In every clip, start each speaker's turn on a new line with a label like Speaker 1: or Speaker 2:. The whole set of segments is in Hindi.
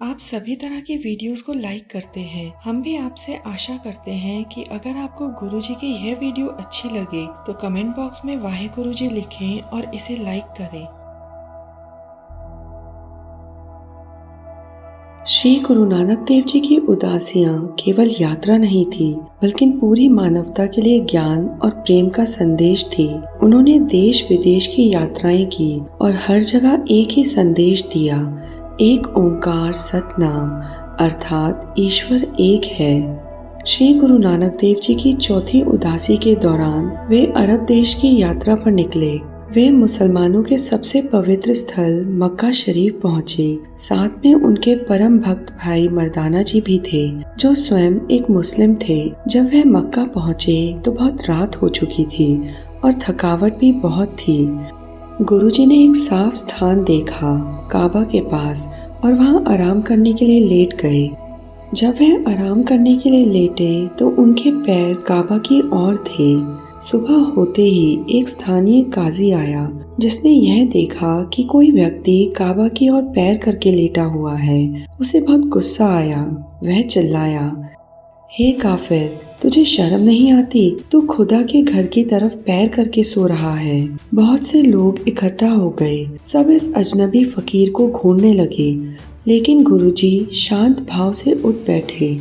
Speaker 1: आप सभी तरह की वीडियोस को लाइक करते हैं। हम भी आपसे आशा करते हैं कि अगर आपको गुरुजी की यह वीडियो अच्छी लगे तो कमेंट बॉक्स में वाहेगुरु जी लिखें और इसे लाइक करें। श्री गुरु नानक देव जी की उदासियां केवल यात्रा नहीं थी, बल्कि पूरी मानवता के लिए ज्ञान और प्रेम का संदेश थी। उन्होंने देश विदेश की यात्राएं की और हर जगह एक ही संदेश दिया, एक ओंकार सतनाम, अर्थात ईश्वर एक है। श्री गुरु नानक देव जी की चौथी उदासी के दौरान वे अरब देश की यात्रा पर निकले। वे मुसलमानों के सबसे पवित्र स्थल मक्का शरीफ पहुँचे। साथ में उनके परम भक्त भाई मर्दाना जी भी थे, जो स्वयं एक मुस्लिम थे। जब वे मक्का पहुँचे तो बहुत रात हो चुकी थी और थकावट भी बहुत थी। गुरुजी ने एक साफ स्थान देखा, काबा के पास, और वहाँ आराम करने के लिए लेट गए। जब वह आराम करने के लिए लेटे तो उनके पैर काबा की ओर थे। सुबह होते ही एक स्थानीय काजी आया, जिसने यह देखा कि कोई व्यक्ति काबा की ओर पैर करके लेटा हुआ है। उसे बहुत गुस्सा आया। वह चिल्लाया, हे काफिर, तुझे शर्म नहीं आती? तू खुदा के घर की तरफ पैर करके सो रहा है। बहुत से लोग इकट्ठा हो गए। सब इस अजनबी फकीर को घूरने लगे, लेकिन गुरुजी शांत भाव से उठ बैठे।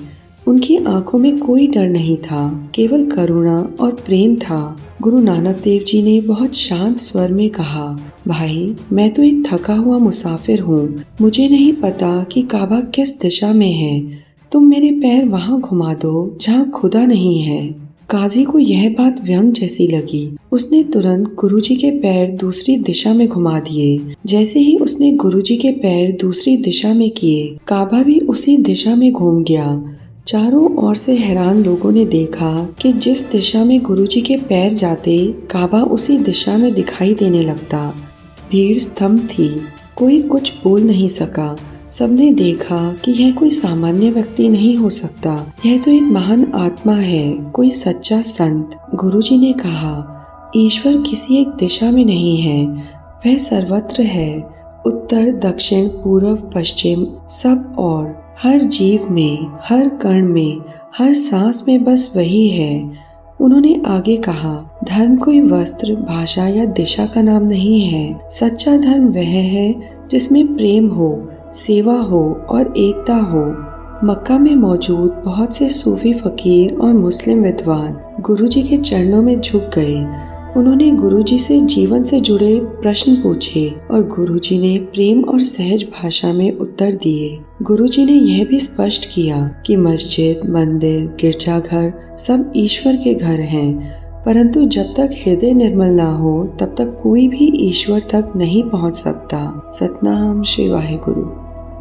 Speaker 1: उनकी आंखों में कोई डर नहीं था, केवल करुणा और प्रेम था। गुरु नानक देव जी ने बहुत शांत स्वर में कहा, भाई, मैं तो एक थका हुआ मुसाफिर हूँ। मुझे नहीं पता कि काबा किस दिशा में है। तुम मेरे पैर वहाँ घुमा दो जहाँ खुदा नहीं है। काजी को यह बात व्यंग जैसी लगी। उसने तुरंत गुरुजी के पैर दूसरी दिशा में घुमा दिए। जैसे ही उसने गुरुजी के पैर दूसरी दिशा में किए, काबा भी उसी दिशा में घूम गया। चारों ओर से हैरान लोगों ने देखा कि जिस दिशा में गुरुजी के पैर जाते, काबा उसी दिशा में दिखाई देने लगता। भीड़ स्तब्ध थी, कोई कुछ बोल नहीं सका। सबने देखा कि यह कोई सामान्य व्यक्ति नहीं हो सकता, यह तो एक महान आत्मा है, कोई सच्चा संत। गुरुजी ने कहा, ईश्वर किसी एक दिशा में नहीं है, वह सर्वत्र है, उत्तर दक्षिण पूर्व पश्चिम सब और हर जीव में, हर कण में, हर सांस में बस वही है। उन्होंने आगे कहा, धर्म कोई वस्त्र, भाषा या दिशा का नाम नहीं है। सच्चा धर्म वह है जिसमें प्रेम हो, सेवा हो और एकता हो। मक्का में मौजूद बहुत से सूफी फकीर और मुस्लिम विद्वान गुरुजी के चरणों में झुक गए। उन्होंने गुरुजी से जीवन से जुड़े प्रश्न पूछे और गुरुजी ने प्रेम और सहज भाषा में उत्तर दिए। गुरुजी ने यह भी स्पष्ट किया कि मस्जिद, मंदिर, गिरजाघर सब ईश्वर के घर हैं, परंतु जब तक हृदय निर्मल ना हो तब तक कोई भी ईश्वर तक नहीं पहुंच सकता। सतनाम श्री वाहेगुरु।